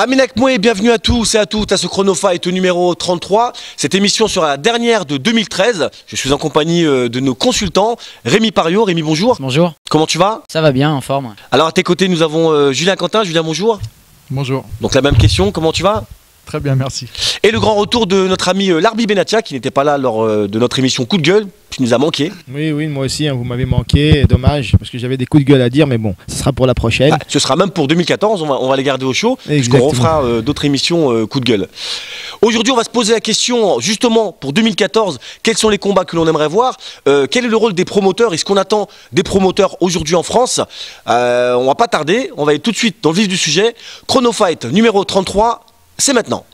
Aminak Moué, bienvenue à tous et à toutes à ce Chronofight numéro 33. Cette émission sera la dernière de 2013. Je suis en compagnie de nos consultants. Rémi Pariot. Rémi, bonjour. Bonjour. Comment tu vas? Ça va bien, en forme. Alors à tes côtés, nous avons Julien Quentin. Julien, bonjour. Bonjour. Donc la même question, comment tu vas? Très bien, merci. Et le grand retour de notre ami Larbi Benatia, qui n'était pas là lors de notre émission Coup de gueule, qui nous a manqué. Oui, moi aussi, vous m'avez manqué, dommage, parce que j'avais des coups de gueule à dire, mais bon, ce sera pour la prochaine. Ce sera même pour 2014, on va les garder au chaud, puisqu'on refera d'autres émissions Coup de gueule. Aujourd'hui, on va se poser la question, justement, pour 2014, quels sont les combats que l'on aimerait voir, quel est le rôle des promoteurs, et ce qu'on attend des promoteurs aujourd'hui en France. On va pas tarder, on va aller tout de suite dans le vif du sujet. Chronofight numéro 33, c'est maintenant.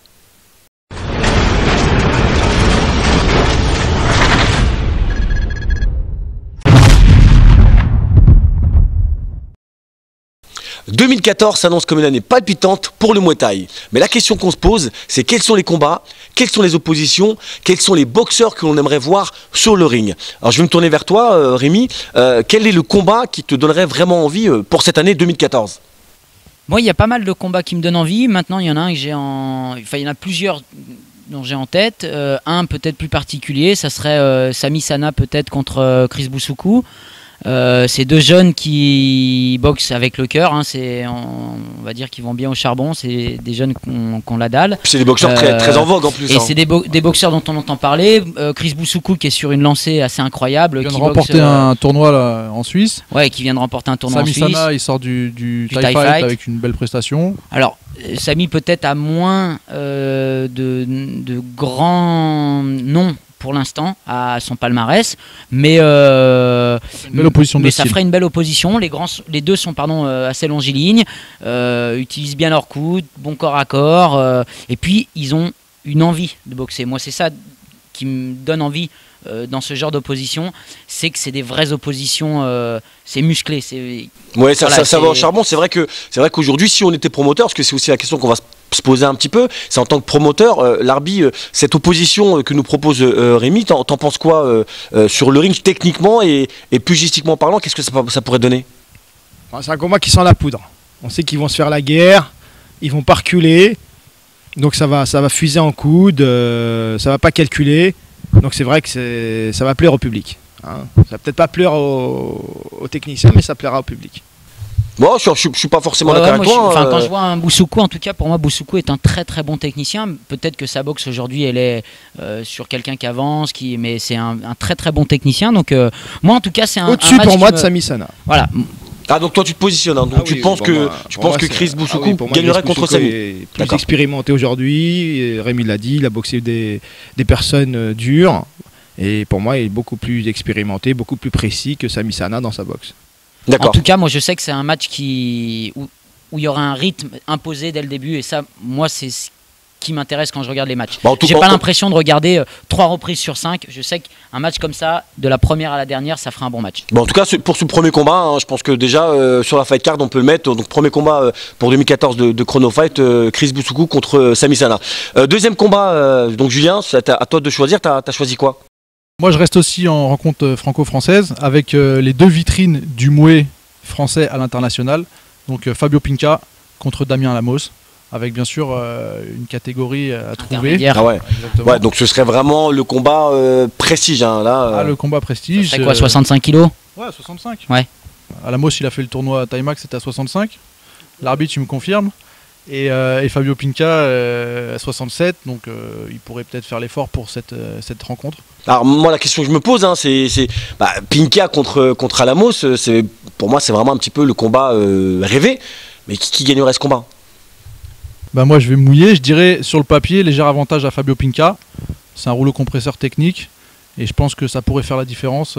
« 2014 s'annonce comme une année palpitante pour le Muay Thai. Mais la question qu'on se pose, c'est quels sont les combats, quelles sont les oppositions, quels sont les boxeurs que l'on aimerait voir sur le ring. Alors je vais me tourner vers toi, Rémi. Quel est le combat qui te donnerait vraiment envie pour cette année 2014 ? Moi, il y a pas mal de combats qui me donnent envie. Maintenant, il y en a un que j'ai en... Enfin, il y en a plusieurs dont j'ai en tête. Un peut-être plus particulier, ça serait Sami Sana peut-être contre Chris Boussoukou. C'est deux jeunes qui boxent avec le cœur, hein. On va dire qu'ils vont bien au charbon, c'est des jeunes qu'on la dalle. C'est des boxeurs très en vogue en plus. Et c'est des boxeurs dont on entend parler. Chris Boussoukou qui est sur une lancée assez incroyable. Il vient de remporter un tournoi là, en Suisse. Ouais, qui vient de remporter un tournoi en Suisse. Sami Sana, il sort du Thai Fight avec une belle prestation. Alors, Sami peut-être a moins de grands noms pour l'instant à son palmarès, mais ça ferait une belle opposition. Les deux sont assez longilignes, utilisent bien leur coude, bon corps à corps, et puis ils ont une envie de boxer. Moi, c'est ça qui me donne envie dans ce genre d'opposition, c'est que c'est des vraies oppositions, c'est musclé. Ouais, ça va au charbon. C'est vrai qu'aujourd'hui, si on était promoteur, parce que c'est aussi la question qu'on va se poser un petit peu, c'est en tant que promoteur, Larbi, cette opposition que nous propose Rémi, t'en penses quoi sur le ring techniquement et pugistiquement parlant, qu'est-ce que ça pourrait donner? C'est un combat qui sent la poudre. On sait qu'ils vont se faire la guerre, ils vont pas reculer, donc ça va fuser en coude, ça va pas calculer, donc c'est vrai que ça va plaire au public. Hein. Ça va peut-être pas plaire aux techniciens, mais ça plaira au public. Bon, je suis pas forcément d'accord avec toi. Quand je vois un Boussoukou, en tout cas pour moi Boussoukou est un très très bon technicien. Peut-être que sa boxe aujourd'hui elle est sur quelqu'un qui avance, mais c'est un très très bon technicien. Donc moi en tout cas c'est un au-dessus match pour moi de Sami Sana. Voilà. Ah donc toi tu te positionnes, hein. Donc tu penses que Chris Boussoukou gagnerait contre Sami. Est plus expérimenté aujourd'hui. Rémi l'a dit, il a boxé des personnes dures et pour moi il est beaucoup plus expérimenté, beaucoup plus précis que Sami Sana dans sa boxe. En tout cas, moi je sais que c'est un match où il y aura un rythme imposé dès le début et ça, moi c'est ce qui m'intéresse quand je regarde les matchs. J'ai pas l'impression de regarder 3 reprises sur 5. Je sais qu'un match comme ça, de la première à la dernière, ça fera un bon match. Bon, en tout cas, pour ce premier combat, hein, je pense que déjà sur la fight card, on peut le mettre. Donc premier combat pour 2014 de Chronofight, Chris Boussoukou contre Sami Sana. Deuxième combat, donc Julien, c'est à toi de choisir. T'as choisi quoi? Moi, je reste aussi en rencontre franco-française avec les deux vitrines du Muay français à l'international. Donc Fabio Pinca contre Damien Lamos, avec bien sûr une catégorie à trouver. Ah ouais, donc ce serait vraiment le combat prestige. Hein, là, le combat prestige. C'est quoi, 65 kilos? Ouais, 65. Ouais. À Lamos, il a fait le tournoi Timax, c'était à 65. L'arbitre, tu me confirmes. Et Fabio Pinca à 67, donc il pourrait peut-être faire l'effort pour cette rencontre. Alors moi la question que je me pose, hein, c'est Pinca contre Alamos, pour moi c'est vraiment un petit peu le combat rêvé, mais qui gagnerait ce combat? Moi je vais mouiller, je dirais sur le papier, léger avantage à Fabio Pinca, c'est un rouleau compresseur technique. Et je pense que ça pourrait faire la différence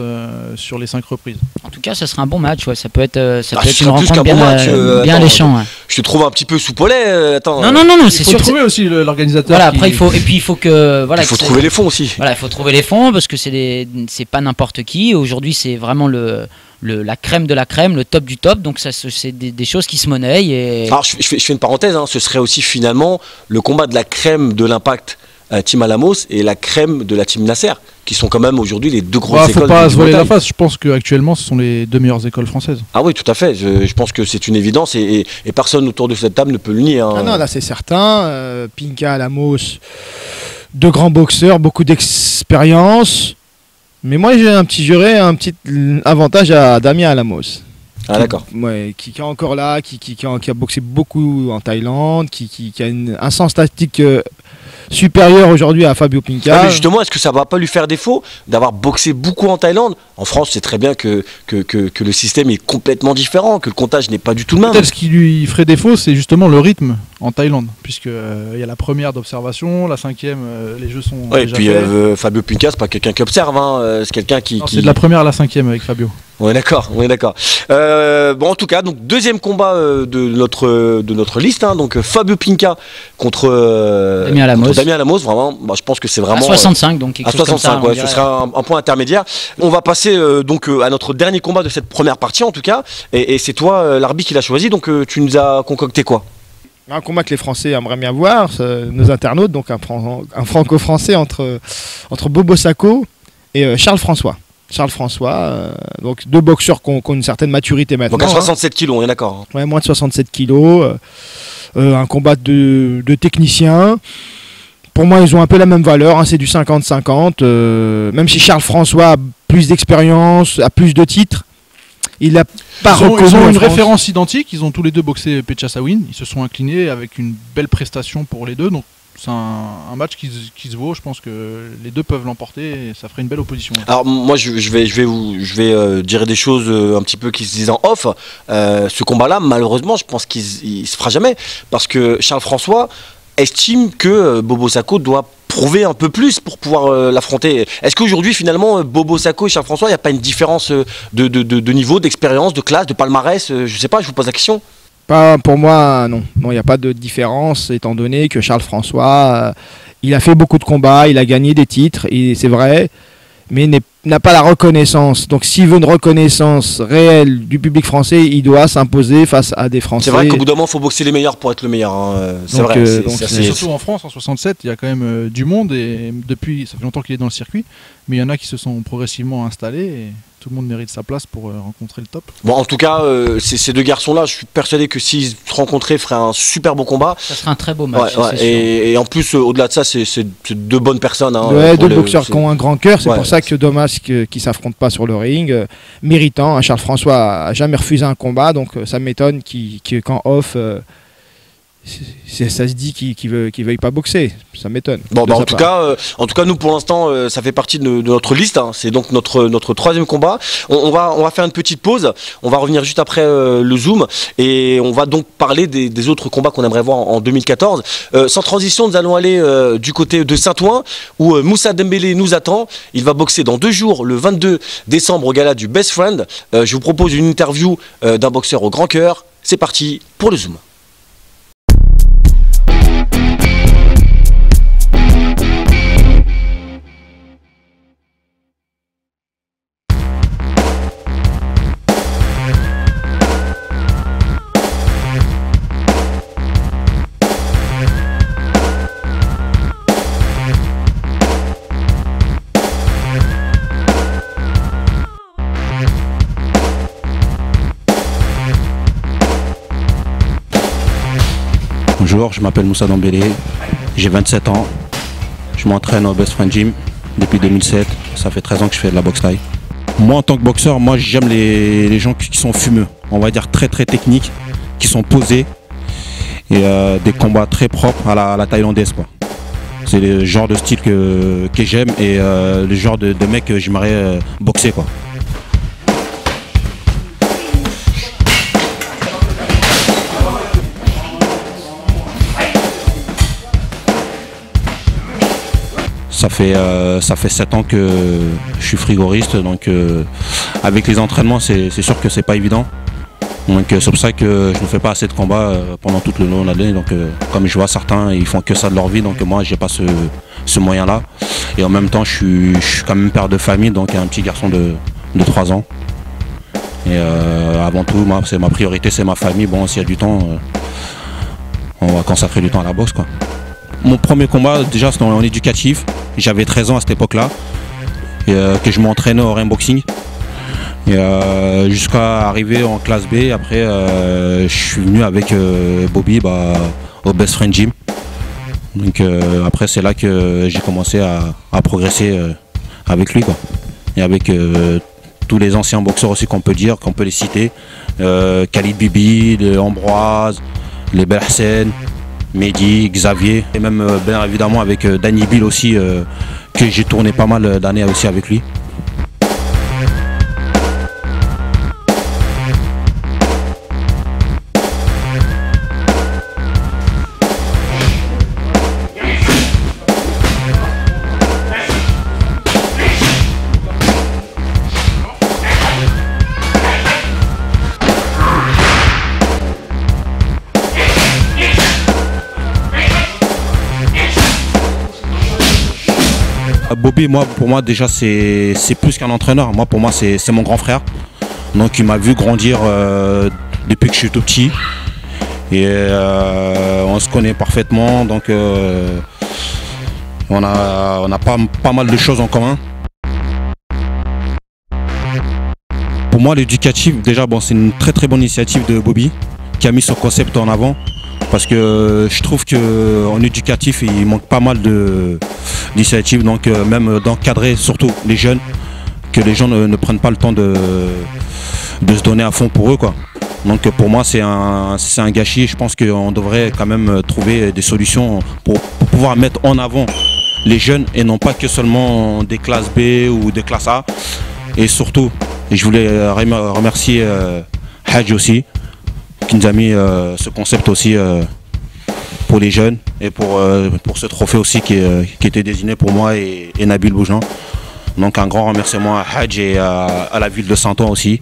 sur les 5 reprises. En tout cas, ça serait un bon match. Ouais. Ça peut être une rencontre bien alléchant. Ouais. Je te trouve un petit peu soupolé. Non, c'est sûr. Il faut trouver aussi l'organisateur. Voilà, après, il faut que. Voilà, il faut trouver les fonds aussi. Voilà, il faut trouver les fonds parce que c'est pas n'importe qui. Aujourd'hui, c'est vraiment la crème de la crème, le top du top. Donc, c'est des choses qui se monnaient. Alors, je fais une parenthèse. Hein, ce serait aussi finalement le combat de la crème de l'Impact Team Alamos et la crème de la Team Nasser, qui sont quand même aujourd'hui les deux grosses écoles. Faut pas se voiler la face, je pense qu'actuellement ce sont les deux meilleures écoles françaises. Ah oui, tout à fait, je pense que c'est une évidence et personne autour de cette table ne peut le nier. Hein. Ah non, là c'est certain, Pinka, Alamos, deux grands boxeurs, beaucoup d'expérience. Mais moi j'aurais un petit avantage à Damien Alamos. Ah d'accord. Ouais, qui est encore là, qui a boxé beaucoup en Thaïlande, qui a un sens tactique supérieur aujourd'hui à Fabio Pinka. Mais justement, est-ce que ça va pas lui faire défaut d'avoir boxé beaucoup en Thaïlande? En France, c'est très bien que le système est complètement différent, que le comptage n'est pas du tout le même. Peut-être ce qui lui ferait défaut, c'est justement le rythme en Thaïlande, puisque y a la première d'observation, la cinquième, les jeux sont ouais, déjà et puis faits. Fabio Pinka, c'est pas quelqu'un qui observe, hein, c'est quelqu'un qui... C'est de la première à la cinquième avec Fabio. On est d'accord, on est d'accord. Bon, en tout cas, donc deuxième combat de notre liste, hein, donc Fabio Pinka contre Damien Alamos. Vraiment, bah, je pense que c'est vraiment à 65, donc à 65, ouais, ce sera un point intermédiaire. On va passer donc à notre dernier combat de cette première partie, en tout cas, et c'est toi, l'arbitre, qui l'a choisi. Donc, tu nous as concocté quoi? Un combat que les Français aimeraient bien voir, nos internautes, donc un franco-français entre Bobo Sacco et Charles François. Charles François, donc deux boxeurs qui ont une certaine maturité maintenant. Donc à 67 kilos, on est d'accord. Ouais, moins de 67 kilos. Un combat de techniciens. Pour moi, ils ont un peu la même valeur, hein, c'est du 50-50. Même si Charles François a plus d'expérience, a plus de titres, il a pas reconnu. Ils ont une référence identique, ils ont tous les deux boxé Pecha Sawin. Ils se sont inclinés avec une belle prestation pour les deux. Donc c'est un match qui se vaut, je pense que les deux peuvent l'emporter et ça ferait une belle opposition. Alors moi je vais dire des choses un petit peu qui se disent en off. Ce combat-là, malheureusement, je pense qu'il se fera jamais parce que Charles François estime que Bobo Sacco doit prouver un peu plus pour pouvoir l'affronter. Est-ce qu'aujourd'hui finalement Bobo Sacco et Charles François, il n'y a pas une différence de niveau, d'expérience, de classe, de palmarès? Je sais pas, je vous pose la question. Pas pour moi, non. Non, il n'y a pas de différence, étant donné que Charles François, il a fait beaucoup de combats, il a gagné des titres, c'est vrai, mais n'a pas la reconnaissance. Donc s'il veut une reconnaissance réelle du public français, il doit s'imposer face à des Français. C'est vrai qu'au bout d'un moment, il faut boxer les meilleurs pour être le meilleur. Hein. C'est vrai. Surtout en France, en 67, il y a quand même du monde, et depuis, ça fait longtemps qu'il est dans le circuit, mais il y en a qui se sont progressivement installés, et tout le monde mérite sa place pour rencontrer le top. Bon, en tout cas, ces deux garçons-là, je suis persuadé que s'ils se rencontraient, feraient un super bon combat. Ça serait un très beau match. Ouais, et en plus, au-delà de ça, c'est deux bonnes personnes. Hein, ouais, deux boxeurs qui ont un grand cœur. C'est pour ça que dommage qu'ils ne s'affrontent pas sur le ring. Méritant. Charles François n'a jamais refusé un combat, donc ça m'étonne qu'en off. Ça se dit qu'il veuille pas boxer, ça m'étonne. Bon, bah, en tout cas, nous pour l'instant, ça fait partie de notre liste. Hein. C'est donc notre troisième combat. On va faire une petite pause. On va revenir juste après le zoom et on va donc parler des autres combats qu'on aimerait voir en 2014. Sans transition, nous allons aller du côté de Saint-Ouen où Moussa Dembélé nous attend. Il va boxer dans 2 jours, le 22 décembre au gala du Best Friend. Je vous propose une interview d'un boxeur au grand cœur. C'est parti pour le zoom. Bonjour, je m'appelle Moussa Dembélé, j'ai 27 ans, je m'entraîne au Best Friend Gym depuis 2007, ça fait 13 ans que je fais de la boxe thaï. Moi en tant que boxeur, j'aime les gens qui sont fumeux, on va dire très techniques, qui sont posés et des combats très propres à la thaïlandaise, quoi. C'est le genre de style que j'aime et le genre de mec que j'aimerais boxer, quoi. Ça fait 7 ans que je suis frigoriste, donc avec les entraînements, c'est sûr que c'est pas évident. Donc c'est pour ça que je ne fais pas assez de combats pendant toute le long de l'année. Donc comme je vois certains, ils font que ça de leur vie, donc moi j'ai pas ce moyen-là. Et en même temps, je suis quand même père de famille, donc un petit garçon de 3 ans. Et avant tout, c'est ma priorité, c'est ma famille. Bon, s'il y a du temps, on va consacrer du temps à la boxe, quoi. Mon premier combat, déjà, c'était en éducatif. J'avais 13 ans à cette époque-là. Que je m'entraînais au Rainboxing. Jusqu'à arriver en classe B. Après, je suis venu avec Bobby au Best Friend Gym. Donc après, c'est là que j'ai commencé à progresser avec lui, quoi. Et avec tous les anciens boxeurs aussi qu'on peut dire, qu'on peut les citer. Khalid Bibi, Ambroise, les Belhassan, Mehdi, Xavier. Et même bien évidemment avec Danny Bill aussi, que j'ai tourné pas mal d'années aussi avec lui. Bobby, pour moi déjà c'est plus qu'un entraîneur. Moi, pour moi c'est mon grand frère. Donc il m'a vu grandir depuis que je suis tout petit. Et on se connaît parfaitement. Donc on a pas mal de choses en commun. Pour moi, l'éducatif, déjà c'est une très très bonne initiative de Bobby qui a mis son concept en avant. Parce que je trouve qu'en éducatif, il manque pas mal d'initiatives, donc même d'encadrer surtout les jeunes, que les gens ne prennent pas le temps de se donner à fond pour eux, quoi. Donc pour moi, c'est un gâchis. Je pense qu'on devrait quand même trouver des solutions pour pouvoir mettre en avant les jeunes et non pas que seulement des classes B ou des classes A. Et surtout, je voulais remercier Hadj aussi, qui nous a mis ce concept aussi pour les jeunes et pour ce trophée aussi qui était désigné pour moi et Nabil Boujan. Donc un grand remerciement à Hadj et à la ville de Saint-Ouen aussi,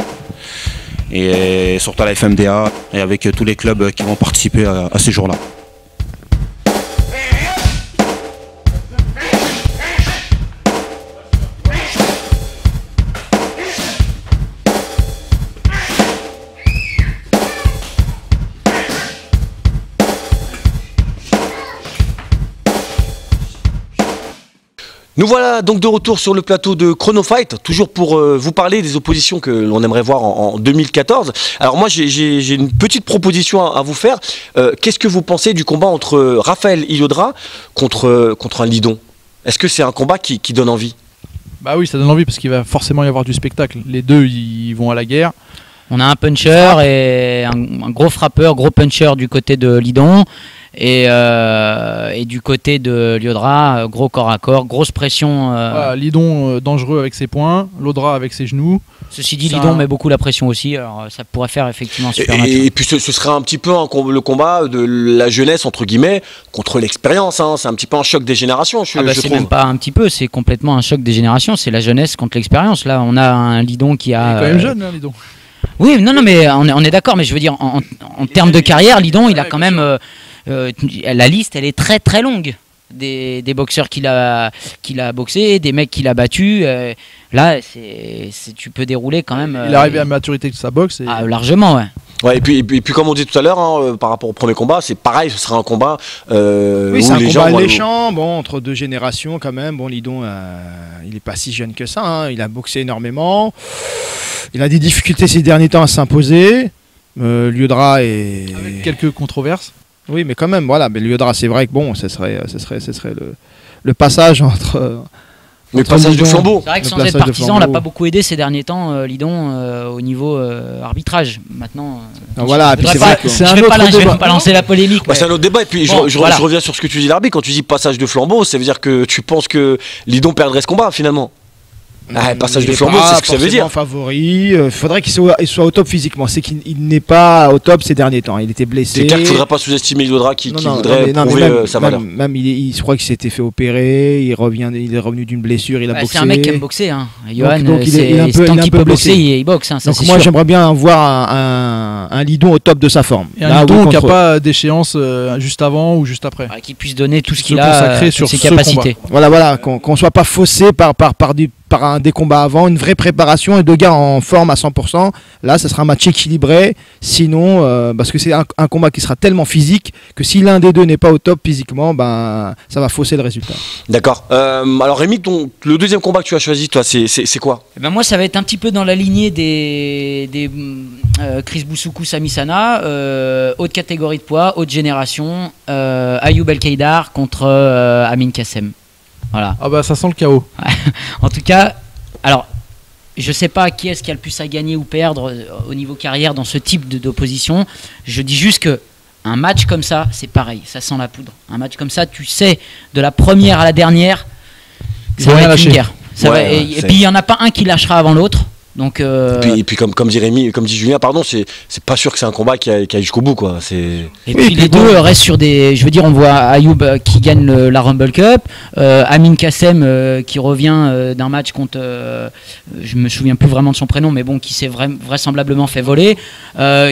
et surtout à la FMDA et avec tous les clubs qui vont participer à ces jours-là. Nous voilà donc de retour sur le plateau de Chronofight, toujours pour vous parler des oppositions que l'on aimerait voir en 2014. Alors moi j'ai une petite proposition à vous faire. Qu'est-ce que vous pensez du combat entre Raphaël Iodra contre un Lidon? Est-ce que c'est un combat qui donne envie? Bah oui, ça donne envie parce qu'il va forcément y avoir du spectacle. Les deux ils vont à la guerre. On a un puncher et un gros frappeur, gros puncher du côté de Lidon. Et du côté de Liodra, gros corps à corps, grosse pression. Voilà, Lidon dangereux avec ses poings, Liodra avec ses genoux. Ceci dit, Lidon met beaucoup la pression aussi, alors ça pourrait faire effectivement un super match. Et puis ce serait un petit peu le combat de la jeunesse, entre guillemets, contre l'expérience. Hein. C'est un petit peu un choc des générations, je trouve. C'est même pas un petit peu, c'est complètement un choc des générations. C'est la jeunesse contre l'expérience. Là, on a un Lidon qui a... Il est quand même jeune, hein, Lidon. Oui, non, mais on est d'accord, mais je veux dire, en termes de carrière, Lidon, il a quand même... la liste, elle est très très longue des boxeurs qu'il a boxé, des mecs qu'il a battus. Là, tu peux dérouler quand même. Il est arrivé à la maturité de sa boxe. Largement, ouais. Ouais, et puis comme on dit tout à l'heure, hein, par rapport au premier combat, c'est pareil, ce sera un combat. Oui, c'est un combat alléchant, bon, entre deux générations quand même. Bon, Lidon, il n'est pas si jeune que ça. Hein, il a boxé énormément. Il a des difficultés ces derniers temps à s'imposer. Liodra est. Avec quelques controverses. Oui, mais quand même, voilà. Mais Liodra, c'est vrai que bon, ce serait le passage entre. Le passage de flambeau. C'est vrai que sans être partisan, on l'a pas beaucoup aidé ces derniers temps, Lidon, au niveau arbitrage. Maintenant. Voilà, puis c'est vrai que je ne vais pas lancer la polémique. Bah, c'est un autre débat. Et puis bon, je reviens sur ce que tu dis, l'arbitre. Quand tu dis passage de flambeau, ça veut dire que tu penses que Lidon perdrait ce combat finalement. Passage de flambeau, c'est ce que ça veut dire. Favori, il faudrait qu'il soit au top physiquement. C'est qu'il n'est pas au top ces derniers temps. Il était blessé. C'est clair qu'il ne faudrait pas sous-estimer Liodra qui voudrait prouver sa valeur. Même je crois qu'il s'était fait opérer. Il est revenu d'une blessure. Il a boxé. C'est un mec qui aime boxer. Hein. Johan, donc il est un peu blessé. Il boxe. Hein, donc moi j'aimerais bien voir un Lidon au top de sa forme. Et un Lidon qui n'a pas d'échéance juste avant ou juste après. Qui puisse donner tout ce qu'il a sur ses capacités. Voilà, qu'on ne soit pas faussé par par des combats avant, une vraie préparation et 2 gars en forme à 100%. Là, ça sera un match équilibré. Sinon, parce que c'est un combat qui sera tellement physique que si l'un des deux n'est pas au top physiquement, ça va fausser le résultat. D'accord. Alors Rémi, le deuxième combat que tu as choisi, toi, c'est quoi? Moi, ça va être un petit peu dans la lignée des Chris Boussoukou, Sami Sana, haute catégorie de poids, haute génération, Ayoub El Kaïdar contre Amin Kassem. Voilà. Ah bah ça sent le chaos. En tout cas, alors je sais pas qui est-ce qui a le plus à gagner ou perdre au niveau carrière dans ce type d'opposition. Je dis juste que un match comme ça, c'est pareil, ça sent la poudre. Un match comme ça, tu sais, de la première à la dernière, ça va être une guerre. Et puis il y en a pas un qui lâchera avant l'autre. Donc et puis comme dit Rémi, comme dit Julien, pardon, c'est pas sûr que c'est un combat qui aille jusqu'au bout, quoi. Et puis les deux restent sur des. Je veux dire, on voit Ayoub qui gagne la Rumble Cup, Amin Kassem qui revient d'un match contre. Je me souviens plus vraiment de son prénom, mais bon, qui s'est vraisemblablement fait voler,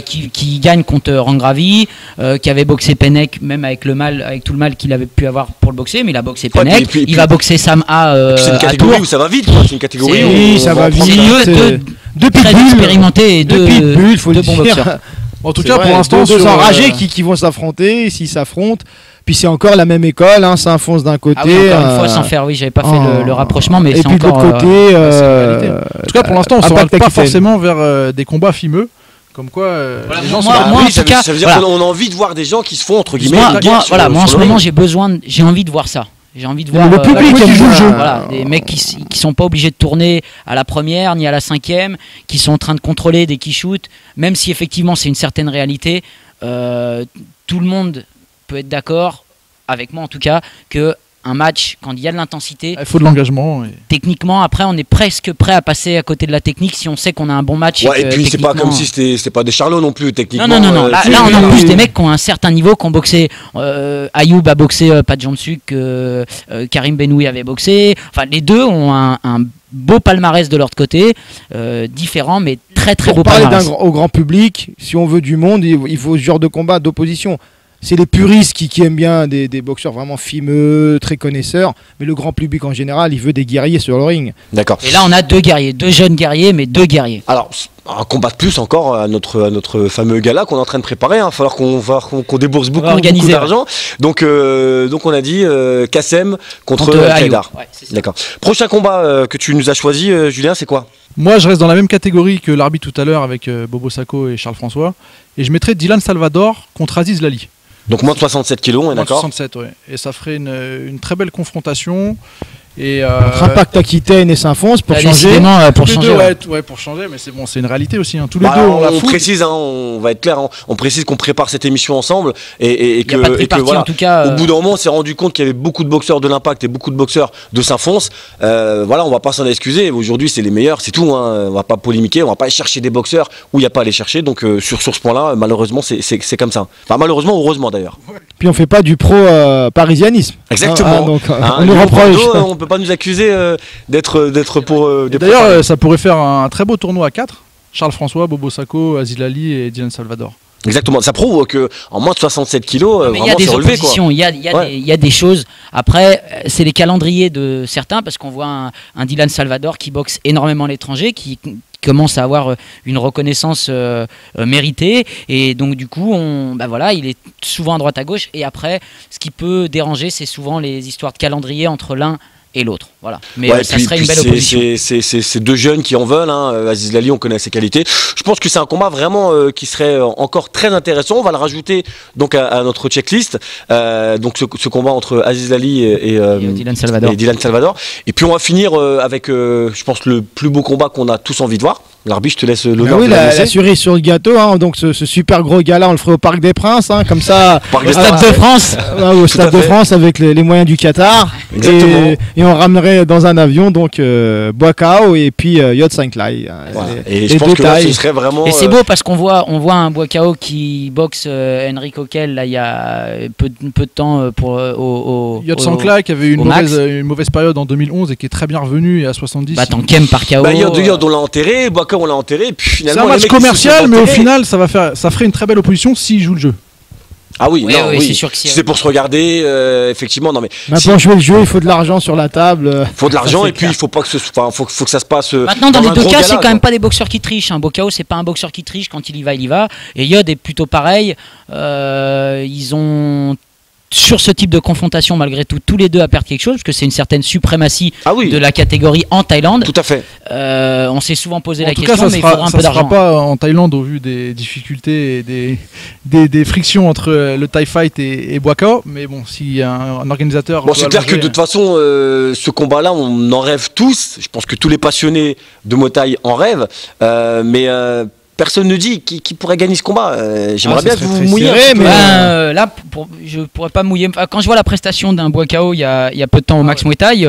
qui gagne contre Rangravi, qui avait boxé Pennec, même avec tout le mal qu'il avait pu avoir pour le boxer, mais il a boxé Pennec. Il va boxer Sam A. C'est une catégorie où ça va vite, quoi. C'est une catégorie où ça va vite. Deux très expérimentés et deux bons boxeurs. En tout cas, pour l'instant, deux enragés qui vont s'affronter, s'ils s'affrontent. Puis c'est encore la même école, hein, Saint-Fons d'un côté. Ah oui, encore une fois, sans faire, j'avais pas fait le rapprochement, mais c'est encore. Et puis de l'autre côté. En tout cas, pour l'instant, on ne s'oriente pas forcément vers des combats fimeux. Comme quoi, les gens ça veut dire qu'on a envie de voir des gens qui se font entre guillemets. Moi, en ce moment, j'ai envie de voir ça. J'ai envie de voir le public qui joue le jeu. Des mecs qui sont pas obligés de tourner à la première ni à la 5e, qui sont en train de contrôler dès qu'ils shootent, même si effectivement c'est une certaine réalité. Tout le monde peut être d'accord avec moi en tout cas que un match, quand il y a de l'intensité, il faut de l'engagement. Techniquement, après, on est presque prêt à passer à côté de la technique si on sait qu'on a un bon match. Ouais, et puis c'est pas comme si c'était pas des charlots non plus, techniquement. Non. Là, on a en plus des mecs qui ont un certain niveau, qui ont boxé. Ayoub a boxé Pat Jansuk, Karim Benoui avait boxé. Enfin, les deux ont un beau palmarès de leur côté, différent, mais très beau palmarès. Au grand public, si on veut du monde, il faut ce genre de combat, d'opposition. C'est les puristes qui aiment bien des boxeurs vraiment fimeux, très connaisseurs, mais le grand public en général, il veut des guerriers sur le ring. D'accord. Et là, on a deux jeunes guerriers, mais deux guerriers. Alors, un combat de plus encore à notre fameux gala qu'on est en train de préparer. Il va falloir qu'on débourse beaucoup d'argent. Donc on a dit Kassem contre Kaïdar. Ouais, d'accord. Prochain combat que tu nous as choisi, Julien, c'est quoi? Moi, je reste dans la même catégorie que l'arbitre tout à l'heure avec Bobo Sacco et Charles François. Et je mettrais Dylan Salvador contre Aziz Lali. Donc moins de 67 kilos, on est d'accord? 67, ouais. Et ça ferait une très belle confrontation. Et entre Impact Aquitaine et Saint-Fons pour changer. Pour changer, mais c'est bon, c'est une réalité aussi. Hein. Tous les deux, on précise, hein, on va être clair, hein, on précise qu'on prépare cette émission ensemble et que voilà, en tout cas, au bout d'un moment, on s'est rendu compte qu'il y avait beaucoup de boxeurs de l'Impact et beaucoup de boxeurs de Saint-Fons. Voilà, on va pas s'en excuser. Aujourd'hui, c'est les meilleurs, c'est tout. Hein. On va pas polémiquer, on va pas aller chercher des boxeurs où il n'y a pas à les chercher. Donc sur ce point-là, malheureusement, c'est comme ça. Enfin, malheureusement, heureusement d'ailleurs. Puis on fait pas du pro parisianisme. Exactement. Donc, on nous reproche. On peut pas nous accuser d'être pour des. D'ailleurs, ça pourrait faire un très beau tournoi à 4. Charles François, Bobo Sacco, Aziz Lali et Dylan Salvador. Exactement, ça prouve qu'en moins de 67 kilos, il y a des oppositions, il y a des choses. Après, c'est les calendriers de certains, parce qu'on voit un Dylan Salvador qui boxe énormément à l'étranger, qui commence à avoir une reconnaissance méritée, et donc du coup il est souvent à droite à gauche, et après ce qui peut déranger, c'est souvent les histoires de calendrier entre l'un et l'autre, voilà. Mais ça serait une belle opposition. C'est deux jeunes qui en veulent, hein. Aziz Lali, on connaît ses qualités. Je pense que c'est un combat vraiment qui serait encore très intéressant. On va le rajouter donc à notre checklist. Donc ce combat entre Aziz Lali et Dylan Salvador. Et puis on va finir avec, je pense, le plus beau combat qu'on a tous envie de voir. L'arbitre, je te laisse l'honneur de l'annoncer. La cerise sur le gâteau, hein. Donc ce super gros gala, on le ferait au Parc des Princes, hein, comme ça. Au Stade de France. Au Stade de France avec les moyens du Qatar. Exactement. Et on ramènerait dans un avion donc Boakao et puis Yacht Saint-Clair. Et je pense que là, ce serait vraiment. Et c'est beau parce qu'on voit un Boakao qui boxe Henry Coquel là il y a peu de temps pour Yacht Saint-Clair qui avait eu une mauvaise période en 2011 et qui est très bien revenu et à 70. Tankem par KO. Yacht on l'a enterré, Boakao on l'a enterré, puis finalement. C'est un match commercial, mais au final ça ferait une très belle opposition s'il joue le jeu. Ah oui, ouais, non, ouais, oui. C'est sûr que c'est pour se regarder, effectivement. Non mais pour jouer le jeu, il faut de l'argent sur la table. Il faut de l'argent et puis il faut pas que faut que ça se passe. Maintenant, dans les deux cas, c'est quand même pas des boxeurs qui trichent. Boccao, c'est pas un boxeur qui triche. Quand il y va, il y va. Et Yod est plutôt pareil. Ils ont sur ce type de confrontation, malgré tout, tous les deux à perdre quelque chose, parce que c'est une certaine suprématie de la catégorie en Thaïlande. Tout à fait. On s'est souvent posé la question, mais il faudra un peu d'argent. Ça ne sera pas en Thaïlande au vu des difficultés et des frictions entre le Thai Fight et Boccao. Mais bon, si un organisateur... Bon, c'est clair que de toute façon, ce combat-là, on en rêve tous. Je pense que tous les passionnés de Muay Thai en rêvent. Mais... personne ne dit qui pourrait gagner ce combat. J'aimerais bien que vous mouilliez. Là, je pourrais pas mouiller. Quand je vois la prestation d'un Boccao il y a peu de temps au Max Muay Thai,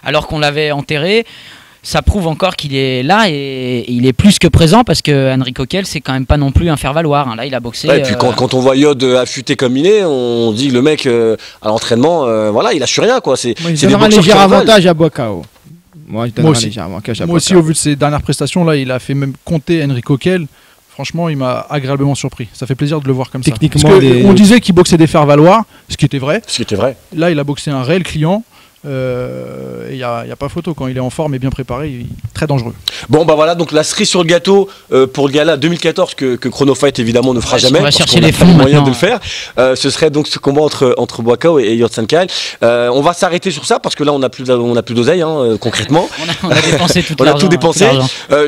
alors qu'on l'avait enterré, ça prouve encore qu'il est là et il est plus que présent parce que Henry Coquel, c'est quand même pas non plus un faire-valoir. Là, il a boxé. Et puis quand on voit Yod affûté comme il est, on dit le mec à l'entraînement, voilà, il lâche rien quoi. C'est un léger avantage à Boccao. Moi aussi, au vu de ses dernières prestations, là, il a fait même compter Henry Coquel. Franchement, il m'a agréablement surpris. Ça fait plaisir de le voir comme ça. On disait qu'il boxait des faire-valoir, ce qui était vrai. Là, il a boxé un réel client. Il n'y a pas photo, quand il est en forme et bien préparé, il est très dangereux. Bon bah voilà, donc la cerise sur le gâteau pour le gala 2014 que Chrono Fight évidemment ne fera jamais, on va chercher qu'on les fonds moyens de le faire. Ce serait donc ce combat entre Boccao et Yod Sankal. On va s'arrêter sur ça parce que là on n'a plus d'oseille concrètement. on a dépensé tout on a tout dépensé.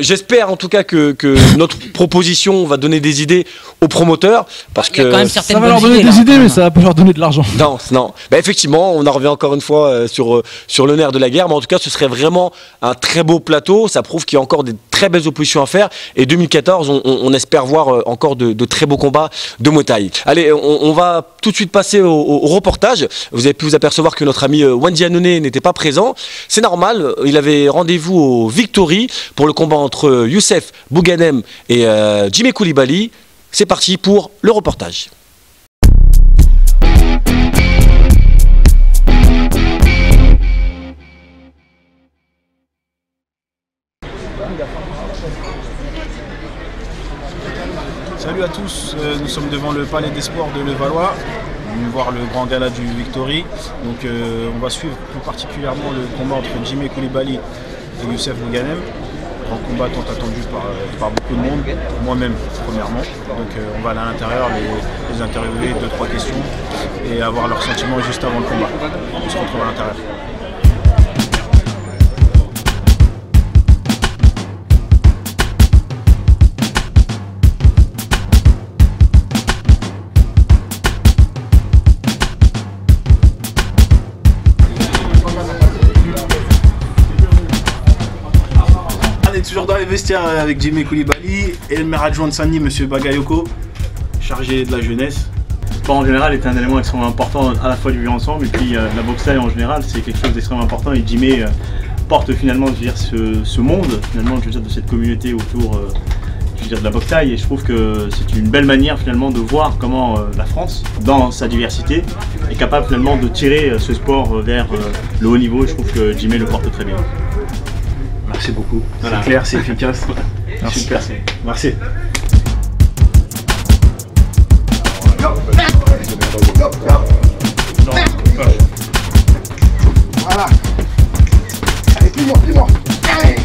J'espère en tout cas que notre proposition va donner des idées aux promoteurs parce que ça va leur donner des idées mais ça va pas leur donner de l'argent. Non. Bah, effectivement, on en revient encore une fois sur le nerf de la guerre, mais en tout cas ce serait vraiment un très beau plateau. Ça prouve qu'il y a encore des très belles oppositions à faire et 2014 on espère voir encore de très beaux combats de Muay Thai. Allez, on va tout de suite passer au reportage. Vous avez pu vous apercevoir que notre ami Wendy Annone n'était pas présent, c'est normal, il avait rendez-vous au Victory pour le combat entre Youssef Bouganem et Jimé Coulibaly. C'est parti pour le reportage. Salut à tous, nous sommes devant le Palais des Sports de Levallois, on va voir le grand gala du Victory. Donc on va suivre plus particulièrement le combat entre Jimé Coulibaly et Youssef Bouganem. Grand combat tant attendu par beaucoup de monde, moi-même premièrement. Donc on va aller à l'intérieur, les interviewer, 2-3 questions et avoir leurs sentiments juste avant le combat. On se retrouve à l'intérieur. Toujours dans les vestiaires avec Jimé Coulibaly et le maire adjoint de Saint-Denis, M. Bagayoko, chargé de la jeunesse. Le sport en général est un élément extrêmement important à la fois du vivre ensemble et puis la boxe thaï en général c'est quelque chose d'extrêmement important et Jimé porte finalement ce monde finalement de cette communauté autour de la boxe thaï et je trouve que c'est une belle manière finalement de voir comment la France dans sa diversité est capable finalement de tirer ce sport vers le haut niveau et je trouve que Jimé le porte très bien. Merci beaucoup, voilà. C'est clair, c'est efficace. Merci. Super. Merci. Voilà. Allez, plie-moi. Allez.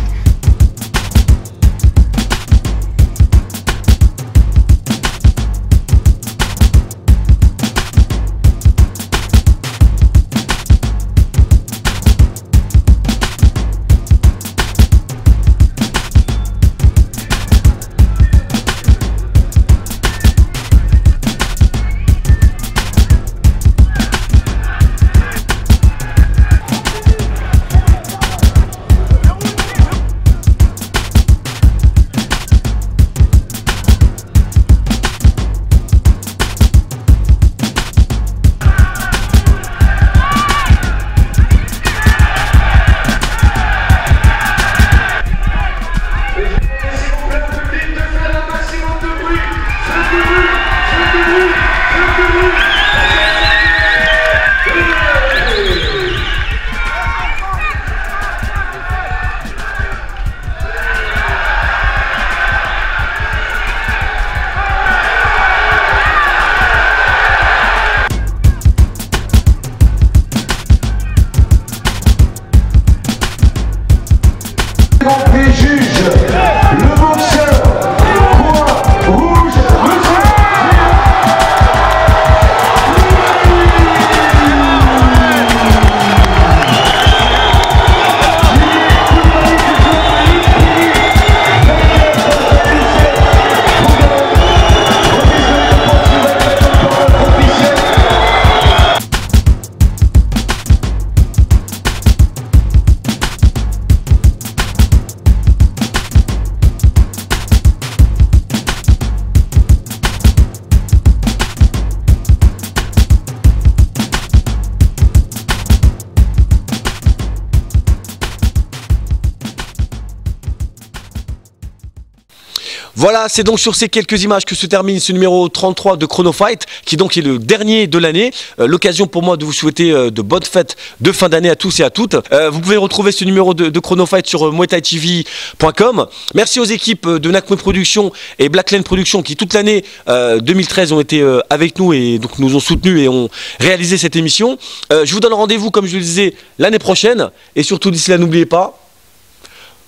Voilà, c'est donc sur ces quelques images que se termine ce numéro 33 de Chronofight, qui donc est le dernier de l'année. L'occasion pour moi de vous souhaiter de bonnes fêtes de fin d'année à tous et à toutes. Vous pouvez retrouver ce numéro de Chronofight sur muaythaitv.com. Merci aux équipes de Nakmue Productions et Black Lane Productions qui toute l'année 2013 ont été avec nous et donc nous ont soutenus et ont réalisé cette émission. Je vous donne rendez-vous, comme je le disais, l'année prochaine. Et surtout d'ici là, n'oubliez pas,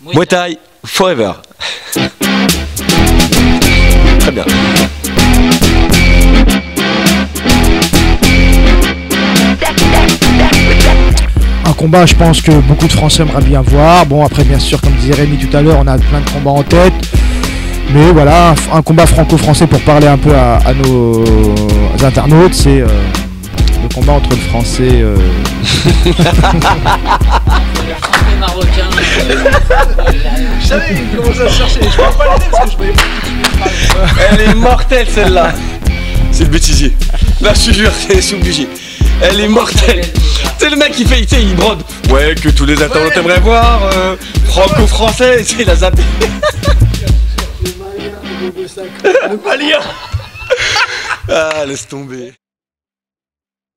Muay Thai Forever. Très bien. Un combat, je pense que beaucoup de Français aimeraient bien voir. Bon, après, bien sûr, comme disait Rémi tout à l'heure, on a plein de combats en tête. Mais voilà, un combat franco-français pour parler un peu à nos internautes, c'est le combat entre le français. Marocain. Je savais qu'il commençait à chercher. Je ne pouvais pas l'aider parce que je voyais pas. Elle est mortelle celle-là. C'est le bêtisier. Là, je te jure, c'est obligé. Elle est mortelle. C'est le mec qui fait, tu sais, il brode. Ouais, que tous les internautes aimeraient voir. Franco-français, il a zappé. Le malien. Ah, laisse tomber.